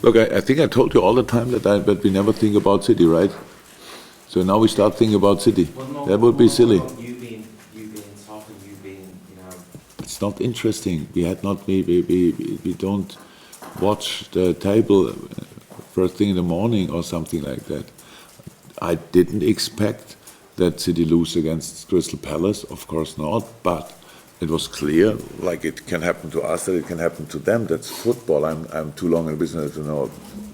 Look, I think I told you all the time that we never think about City, right? So now we start thinking about City. Well, That would be silly. You being tough and you being, It's not interesting. We don't watch the table first thing in the morning or something like that. I didn't expect that City lose against Crystal Palace, of course not, but it was clear, like it can happen to us, that it can happen to them. That's football. I'm too long in business to know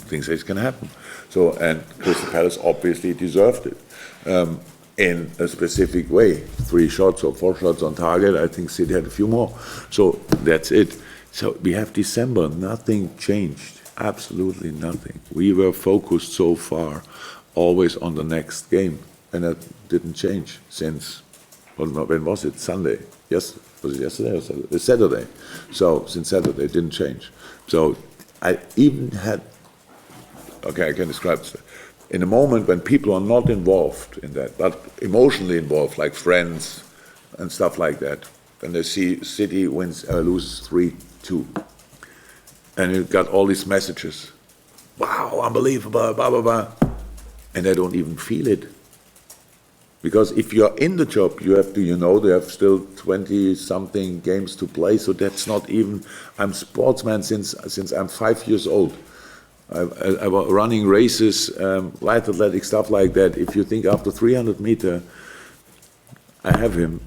things that can happen. So, and Crystal Palace obviously deserved it in a specific way. 3 shots or 4 shots on target. I think City had a few more. So that's it. So we have December. Nothing changed. Absolutely nothing. We were focused so far always on the next game, and that didn't change since, when was it? Sunday? Yes, was it yesterday or Saturday? Saturday. So since Saturday, it didn't change. So I even had, okay, I can describe this. In a moment when people are not involved in that, but emotionally involved, like friends and stuff like that, when they see City loses 3-2, and you got all these messages, wow, unbelievable, blah, blah, blah, and they don't even feel it. Because if you're in the job, you have to, they have still 20-something games to play, so that's not even, I'm sportsman since I'm 5 years old. I was running races, light athletic, stuff like that. If you think after 300 meter, I have him,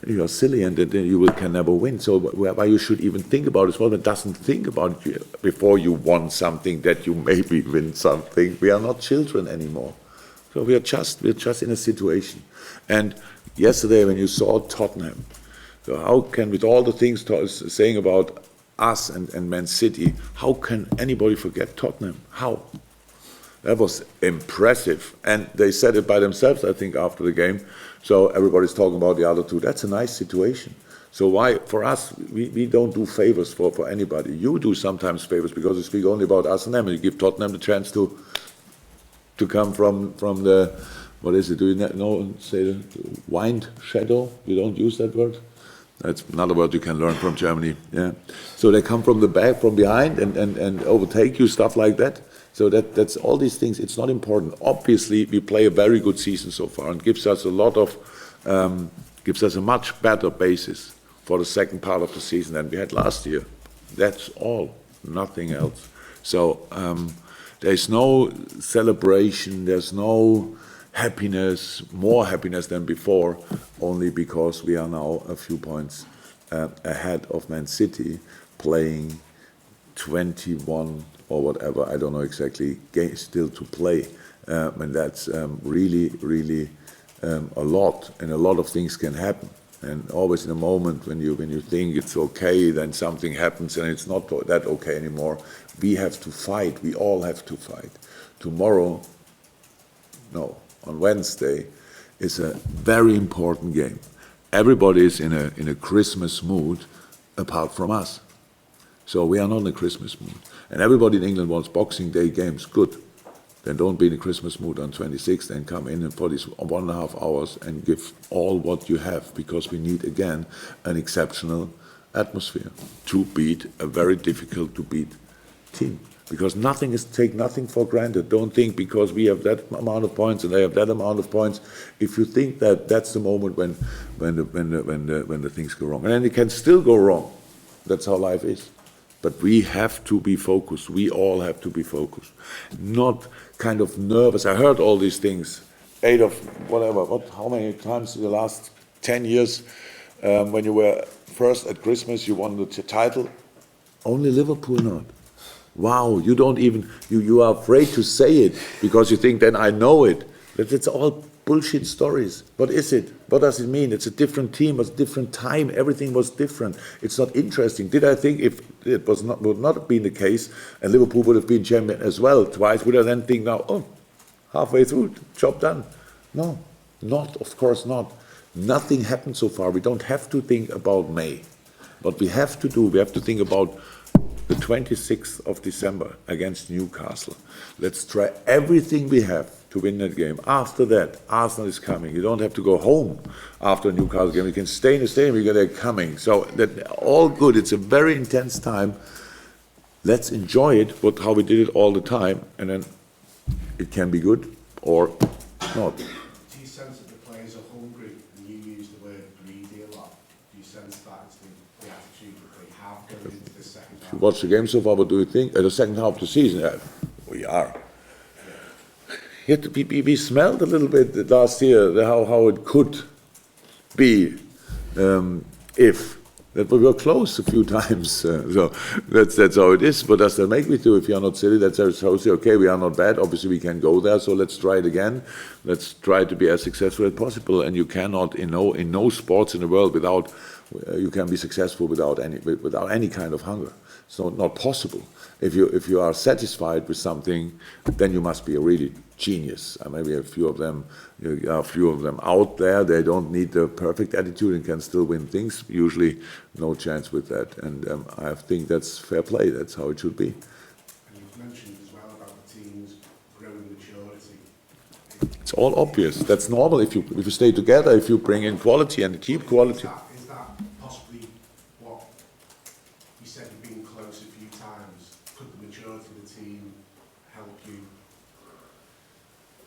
you're silly and then you can never win. So why you should even think about it? Well, it doesn't think about it before you won something that you maybe win something. We are not children anymore. So we're just in a situation. And yesterday when you saw Tottenham, so how can, with all the things saying about us and Man City, how can anybody forget Tottenham? How? That was impressive. And they said it by themselves, I think, after the game. So everybody's talking about the other two. That's a nice situation. So why, for us, we don't do favors for anybody. You do sometimes favors because you speak only about us and them, and you give Tottenham the chance to come from the, what is it, do you know, say the wind shadow? You don't use that word? That's another word you can learn from Germany, yeah. So they come from the back, from behind, and overtake you, stuff like that. So that's all these things, it's not important. Obviously, we play a very good season so far and gives us a much better basis for the second part of the season than we had last year. That's all, nothing else. So there's no celebration, there's no happiness, more happiness than before, only because we are now a few points ahead of Man City, playing 21 or whatever, I don't know exactly, games still to play. And that's really a lot, and a lot of things can happen. And always in a moment when you think it's okay, then something happens and it's not that okay anymore. We have to fight. We all have to fight. Tomorrow, no, on Wednesday, is a very important game. Everybody is in a Christmas mood, apart from us. So we are not in a Christmas mood. And everybody in England wants Boxing Day games. Good. Then don't be in a Christmas mood on 26th and come in for these 1.5 hours and give all what you have, because we need, again, an exceptional atmosphere to beat a very difficult to beat team. Because take nothing for granted. Don't think because we have that amount of points and they have that amount of points. If you think that, that's the moment when the things go wrong. And then it can still go wrong. That's how life is. But we have to be focused. We all have to be focused. Not kind of nervous. I heard all these things. 8 of whatever. How many times in the last 10 years when you were first at Christmas, you won the title? Only Liverpool not. Wow, you don't even, you are afraid to say it because you think then I know it. But it's all bullshit stories. What is it? What does it mean? It's a different team, it's a different time, everything was different. It's not interesting. Did I think if it would not have been the case and Liverpool would have been champion as well twice, would I then think now, oh, halfway through, job done? No, not, of course not. Nothing happened so far. We don't have to think about May. What we have to do, we have to think about the 26th of December against Newcastle. Let's try everything we have to win that game. After that, Arsenal is coming. You don't have to go home after a Newcastle game. You can stay in the stadium because they're coming. So that all good. It's a very intense time. let's enjoy it, how we did it all the time, and then it can be good or not. Do you sense that the players are hungry? And you use the word greedy a lot. Do you sense that it's the attitude that they have going into the second half? If you watch the game so far, what do you think? The second half of the season, we are. Yet we smelled a little bit last year how it could be if that we were close a few times. So that's how it is. What does that make me do? If you are not silly, that's how say, okay, we are not bad. Obviously, we can go there. So let's try it again. Let's try to be as successful as possible. And you cannot, in no sports in the world, you can be successful without any kind of hunger. It's not possible. If you are satisfied with something, then you must be a really genius. Maybe a few of them out there. They don't need the perfect attitude and can still win things. Usually, no chance with that. And I think that's fair play. That's how it should be. And you've mentioned as well about the team's growing maturity. It's all obvious. That's normal. If you stay together, if you bring in quality and keep quality. Is that possibly what you said? You've been close a few times. Could the maturity of the team help you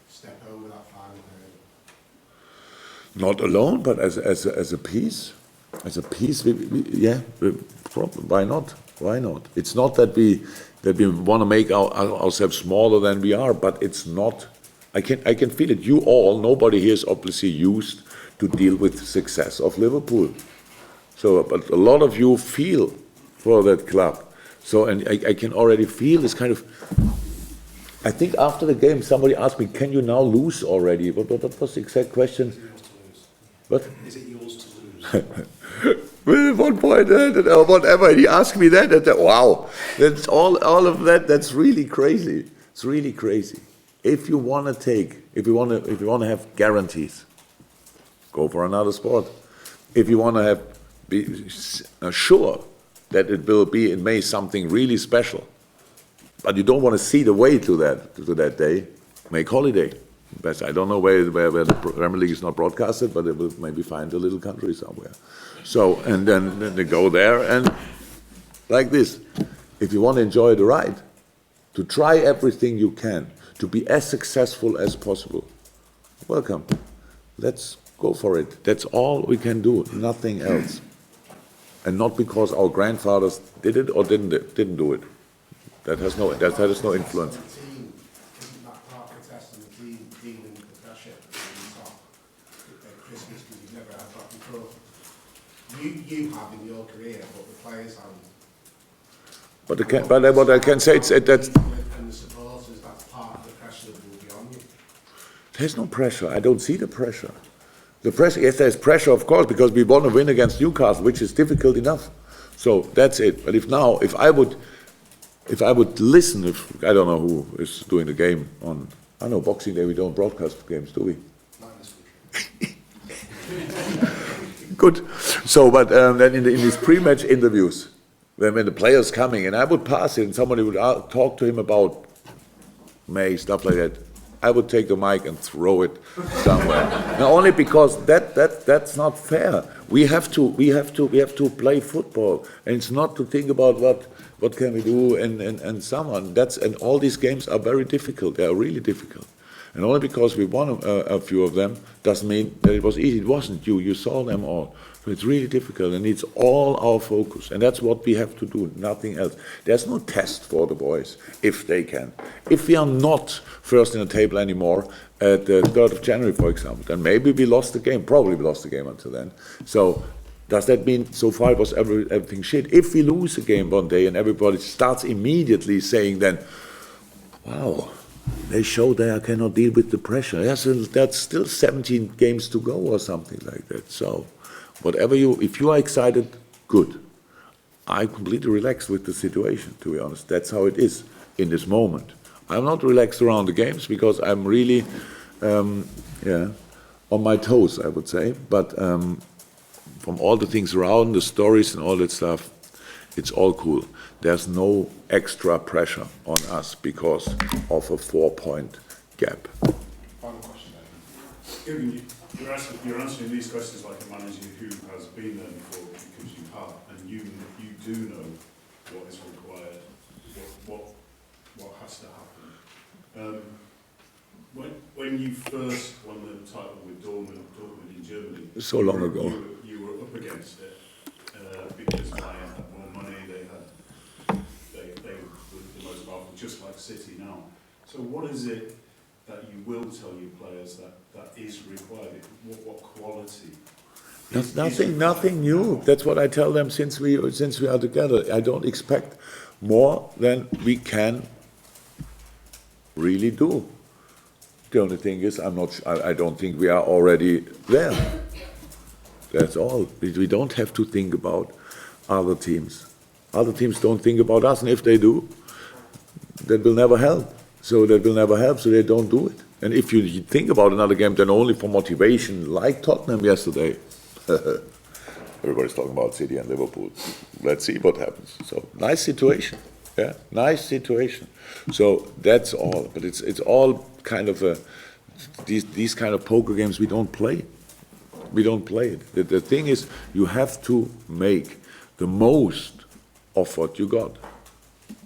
step over that final hurdle? Not alone, but as a piece. As a piece, why not? Why not? It's not that we want to make ourselves smaller than we are, but it's not. I can feel it. Nobody here is obviously used to deal with the success of Liverpool. So, but a lot of you feel for that club. So, and I can already feel this kind of. I think after the game, somebody asked me, "Can you now lose already?" What was the exact question? Is it yours to lose? What? Is it yours to lose? Well, at one point, or whatever, he asked me that. Wow, that's all of that. That's really crazy. It's really crazy. If you want to have guarantees, go for another sport. If you want to be sure that it may something really special, but you don't want to see the way to that day, make holiday. I don't know where the Premier League is not broadcasted, but they will maybe find a little country somewhere. So, and then they go there, and like this, if you want to enjoy the ride, to try everything you can, to be as successful as possible, welcome. Let's go for it. That's all we can do, nothing else. And not because our grandfathers did it or didn't do it. That has no influence. Isn't that part of the test and the team dealing with the pressure at Christmas, because you've never had that before? You have in your career, but the players haven't. But what I can say is that and the supporters, that's part of the pressure that will be on you. there's no pressure. I don't see the pressure. The pressure, yes, there's pressure, of course, because we want to win against Newcastle, which is difficult enough. So that's it. But if I would listen, I don't know who is doing the game on, I know Boxing Day we don't broadcast games, do we? Not this week. Good. So, but then in these pre-match interviews, when the player's coming, and I would pass it, and somebody would talk to him about May, stuff like that, I would take the mic and throw it somewhere. Now, only because that's not fair. We have to play football, and it's not to think about what can we do and someone. And all these games are very difficult. They are really difficult. And only because we won a few of them doesn't mean that it was easy. It wasn't. You saw them all. So it's really difficult, and it's all our focus. And that's what we have to do, nothing else. There's no test for the boys, if they can. If we are not first in the table anymore at the 3rd of January, for example, then maybe we lost the game. Probably we lost the game until then. So does that mean so far it was everything shit? If we lose a game one day and everybody starts immediately saying then, wow, they show they cannot deal with the pressure. Yes, that's still 17 games to go or something like that. So if you are excited, good. I'm completely relaxed with the situation, to be honest. That's how it is in this moment. I'm not relaxed around the games because I'm really, on my toes, I would say. But from all the things around, the stories and all that stuff, it's all cool. There's no extra pressure on us because of a 4-point gap. Final question then. Jurgen, you're answering these questions like a manager who has been there before because you have, and you do know what is required. what has to happen. When you first won the title with Dortmund in Germany, So long ago. you were up against it because Bayern had more money. They were the most powerful, just like City now. So what is it that you will tell your players that is required? What quality? Nothing new. That's what I tell them since we are together. I don't expect more than we can really do. The only thing is, I don't think we are already there. That's all. We don't have to think about other teams. Other teams don't think about us, and if they do, that will never help. So they don't do it. And if you think about another game, then only for motivation, like Tottenham yesterday. Everybody's talking about City and Liverpool. Let's see what happens. So nice situation. Yeah, nice situation. So that's all. But it's all kind of these kind of poker games we don't play. We don't play it. The thing is, you have to make the most of what you got.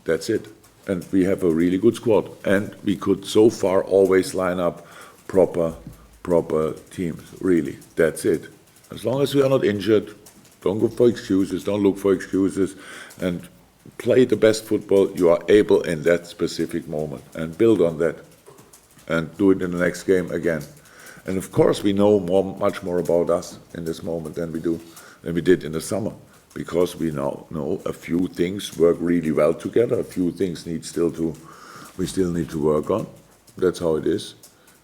That's it. And we have a really good squad. And we could so far always line up proper teams. Really, that's it. As long as we are not injured, don't go for excuses. Don't look for excuses, and play the best football you are able in that specific moment, and build on that, and do it in the next game again. And of course, we know much more about us in this moment than we did in the summer, because we now know a few things work really well together. A few things we still need to work on. That's how it is.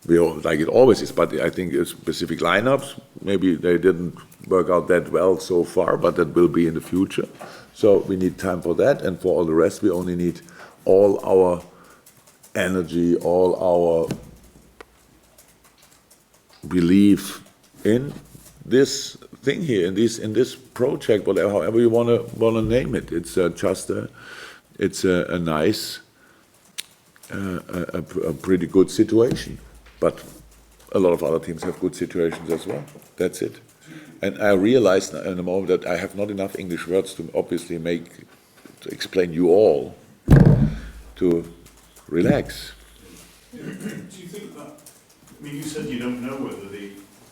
Like it always is, but I think specific lineups, maybe they didn't work out that well so far, but that will be in the future. So we need time for that, and for all the rest, we only need all our energy, all our belief in this thing here, in this project, whatever, however you wanna name it. It's just a nice, a pretty good situation. But a lot of other teams have good situations as well. That's it. And I realized in a moment that I have not enough English words to obviously to explain you all to relax. Do you think that, I mean, you said you don't know whether the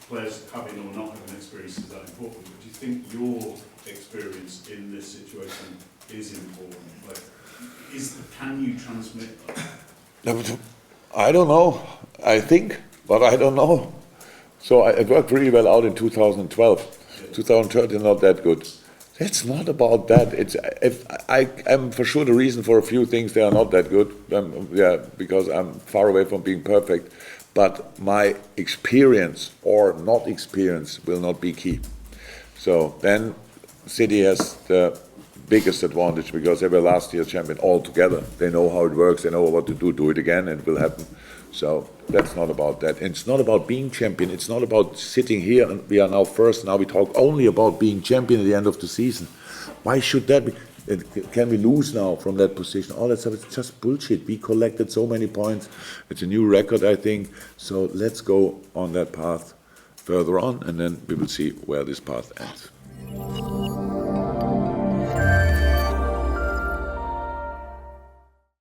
players having or not having experience is that important, but do you think your experience in this situation is important? Like, can you transmit that? I don't know. I think, but I don't know. So it worked really well out in 2012. 2013, not that good. It's not about that. I am for sure the reason for a few things they are not that good. Because I'm far away from being perfect. But my experience or not experience will not be key. So then City has the biggest advantage because they were last year's champion altogether. They know how it works. They know what to do it again, and it will happen. So that's not about that. And it's not about being champion. It's not about sitting here and we are now first. Now we talk only about being champion at the end of the season. Why should that be? Can we lose now from that position? All that stuff, it's just bullshit. We collected so many points. It's a new record, I think. So let's go on that path further on, and then we will see where this path ends.